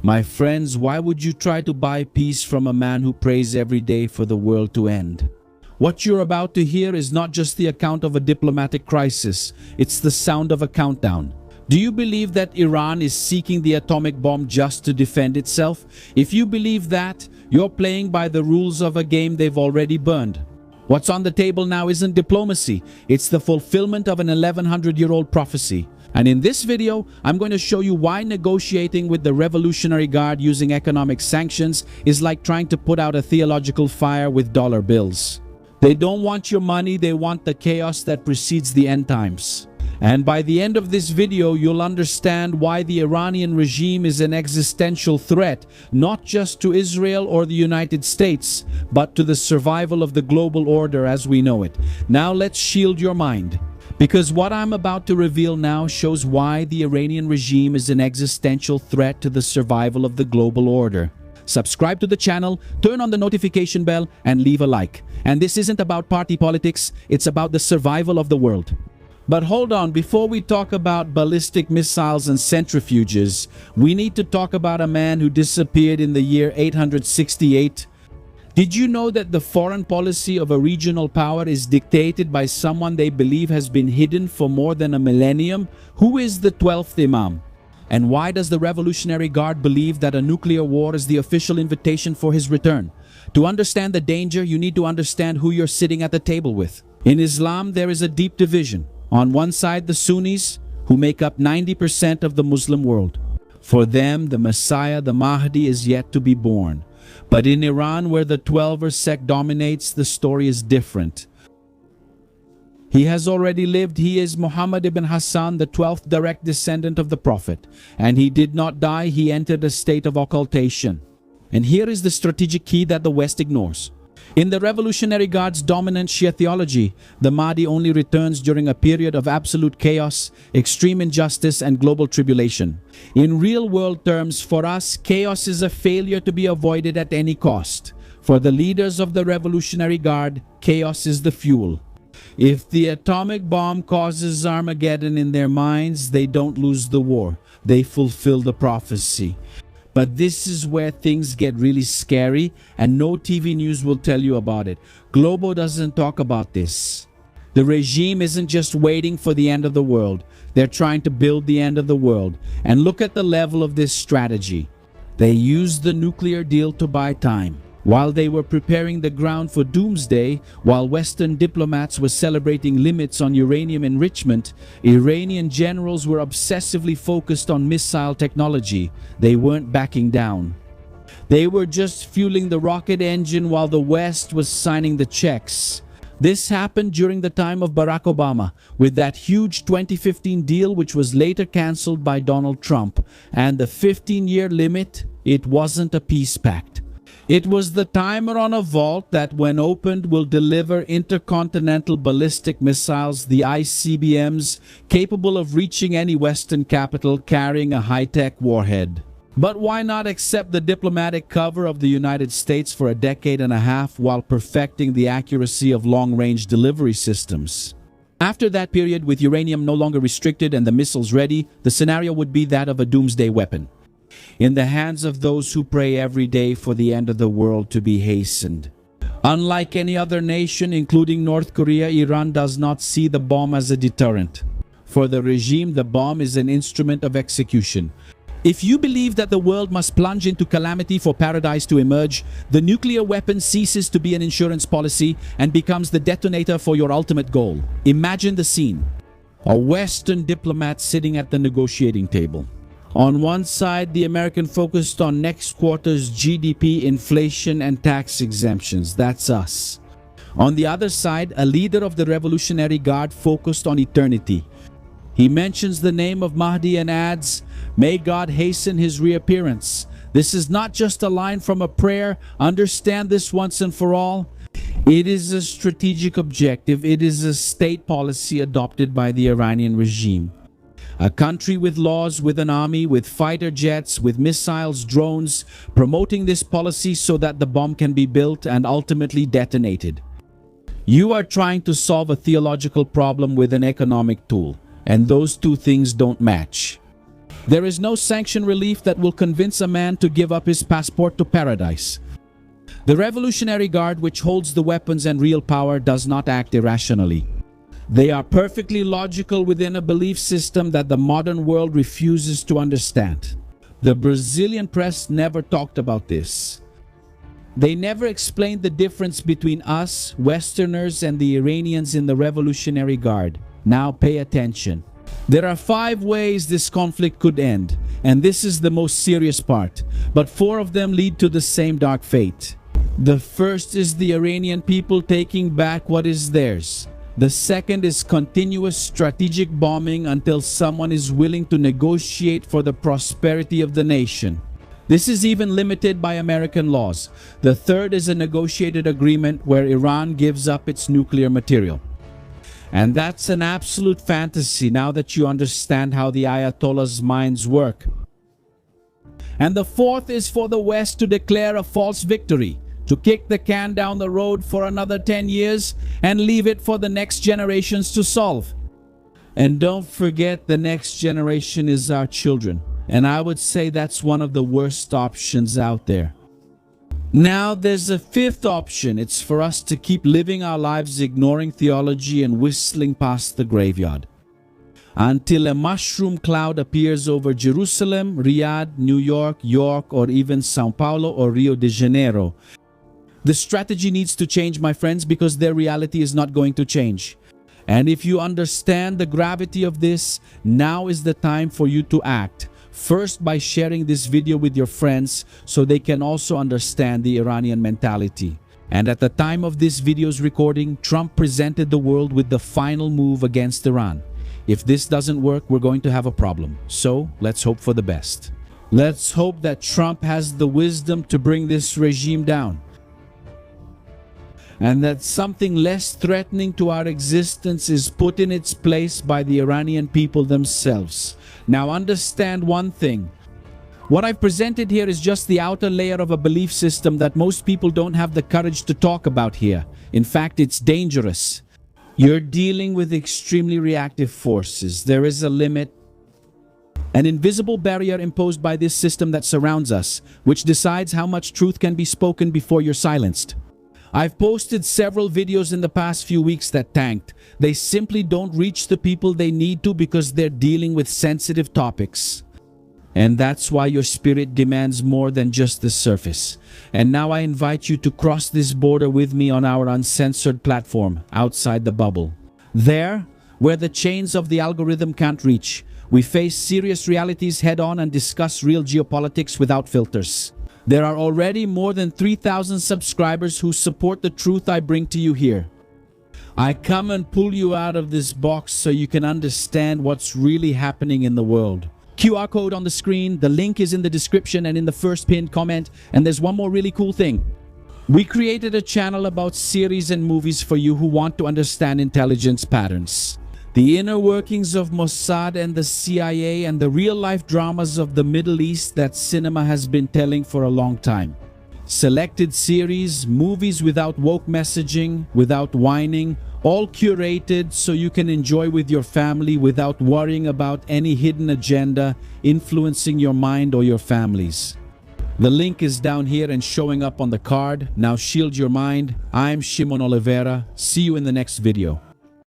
My friends, why would you try to buy peace from a man who prays every day for the world to end? What you're about to hear is not just the account of a diplomatic crisis, it's the sound of a countdown. Do you believe that Iran is seeking the atomic bomb just to defend itself? If you believe that, you're playing by the rules of a game they've already burned. What's on the table now isn't diplomacy, it's the fulfillment of an 1100-year-old prophecy. And in this video, I'm going to show you why negotiating with the Revolutionary Guard using economic sanctions is like trying to put out a theological fire with dollar bills. They don't want your money, they want the chaos that precedes the end times. And by the end of this video, you'll understand why the Iranian regime is an existential threat, not just to Israel or the United States, but to the survival of the global order as we know it. Now let's shield your mind, because what I'm about to reveal now shows why the Iranian regime is an existential threat to the survival of the global order. Subscribe to the channel, turn on the notification bell, and leave a like. And this isn't about party politics, it's about the survival of the world. But hold on, before we talk about ballistic missiles and centrifuges, we need to talk about a man who disappeared in the year 868. Did you know that the foreign policy of a regional power is dictated by someone they believe has been hidden for more than a millennium? Who is the 12th Imam? And why does the Revolutionary Guard believe that a nuclear war is the official invitation for his return? To understand the danger, you need to understand who you're sitting at the table with. In Islam, there is a deep division. On one side, the Sunnis, who make up 90% of the Muslim world. For them, the Messiah, the Mahdi, is yet to be born. But in Iran, where the Twelver sect dominates, the story is different. He has already lived. He is Muhammad ibn Hassan, the 12th direct descendant of the Prophet. And he did not die, he entered a state of occultation. And here is the strategic key that the West ignores. In the Revolutionary Guard's dominant Shia theology, the Mahdi only returns during a period of absolute chaos, extreme injustice, and global tribulation. In real-world terms, for us, chaos is a failure to be avoided at any cost. For the leaders of the Revolutionary Guard, chaos is the fuel. If the atomic bomb causes Armageddon in their minds, they don't lose the war. They fulfill the prophecy. But this is where things get really scary, and no TV news will tell you about it. Globo doesn't talk about this. The regime isn't just waiting for the end of the world. They're trying to build the end of the world. And look at the level of this strategy. They used the nuclear deal to buy time. While they were preparing the ground for doomsday, while Western diplomats were celebrating limits on uranium enrichment, Iranian generals were obsessively focused on missile technology. They weren't backing down. They were just fueling the rocket engine while the West was signing the checks. This happened during the time of Barack Obama, with that huge 2015 deal which was later cancelled by Donald Trump. And the 15-year limit, it wasn't a peace pact. It was the timer on a vault that, when opened, will deliver intercontinental ballistic missiles, the ICBMs, capable of reaching any Western capital carrying a high-tech warhead. But why not accept the diplomatic cover of the United States for a decade and a half while perfecting the accuracy of long-range delivery systems? After that period, with uranium no longer restricted and the missiles ready, the scenario would be that of a doomsday weapon, in the hands of those who pray every day for the end of the world to be hastened. Unlike any other nation, including North Korea, Iran does not see the bomb as a deterrent. For the regime, the bomb is an instrument of execution. If you believe that the world must plunge into calamity for paradise to emerge, the nuclear weapon ceases to be an insurance policy and becomes the detonator for your ultimate goal. Imagine the scene. A Western diplomat sitting at the negotiating table. On one side, the American focused on next quarter's GDP, inflation, and tax exemptions. That's us. On the other side, a leader of the Revolutionary Guard focused on eternity. He mentions the name of Mahdi and adds, "May God hasten his reappearance." This is not just a line from a prayer. Understand this once and for all. It is a strategic objective. It is a state policy adopted by the Iranian regime. A country with laws, with an army, with fighter jets, with missiles, drones, promoting this policy so that the bomb can be built and ultimately detonated. You are trying to solve a theological problem with an economic tool, and those two things don't match. There is no sanction relief that will convince a man to give up his passport to paradise. The Revolutionary Guard, which holds the weapons and real power, does not act irrationally. They are perfectly logical within a belief system that the modern world refuses to understand. The Brazilian press never talked about this. They never explained the difference between us, Westerners, and the Iranians in the Revolutionary Guard. Now pay attention. There are 5 ways this conflict could end, and this is the most serious part, but 4 of them lead to the same dark fate. The first is the Iranian people taking back what is theirs. The second is continuous strategic bombing until someone is willing to negotiate for the prosperity of the nation. This is even limited by American laws. The third is a negotiated agreement where Iran gives up its nuclear material. And that's an absolute fantasy now that you understand how the Ayatollah's minds work. And the fourth is for the West to declare a false victory, to kick the can down the road for another 10 years and leave it for the next generations to solve. And don't forget, the next generation is our children. And I would say that's one of the worst options out there. Now there's a fifth option. It's for us to keep living our lives ignoring theology and whistling past the graveyard, until a mushroom cloud appears over Jerusalem, Riyadh, New York, or even Sao Paulo or Rio de Janeiro. The strategy needs to change, my friends, because their reality is not going to change. And if you understand the gravity of this, now is the time for you to act. First, by sharing this video with your friends so they can also understand the Iranian mentality. And at the time of this video's recording, Trump presented the world with the final move against Iran. If this doesn't work, we're going to have a problem. So, let's hope for the best. Let's hope that Trump has the wisdom to bring this regime down, and that something less threatening to our existence is put in its place by the Iranian people themselves. Now understand one thing. What I've presented here is just the outer layer of a belief system that most people don't have the courage to talk about here. In fact, it's dangerous. You're dealing with extremely reactive forces. There is a limit, an invisible barrier imposed by this system that surrounds us, which decides how much truth can be spoken before you're silenced. I've posted several videos in the past few weeks that tanked. They simply don't reach the people they need to because they're dealing with sensitive topics. And that's why your spirit demands more than just the surface. And now I invite you to cross this border with me on our uncensored platform, Outside the Bubble. There, where the chains of the algorithm can't reach, we face serious realities head-on and discuss real geopolitics without filters. There are already more than 3,000 subscribers who support the truth I bring to you here. I come and pull you out of this box so you can understand what's really happening in the world. QR code on the screen, the link is in the description and in the first pinned comment. And there's one more really cool thing. We created a channel about series and movies for you who want to understand intelligence patterns, the inner workings of Mossad and the CIA, and the real-life dramas of the Middle East that cinema has been telling for a long time. Selected series, movies without woke messaging, without whining, all curated so you can enjoy with your family without worrying about any hidden agenda influencing your mind or your families. The link is down here and showing up on the card. Now shield your mind. I'm Shimon Oliveira. See you in the next video.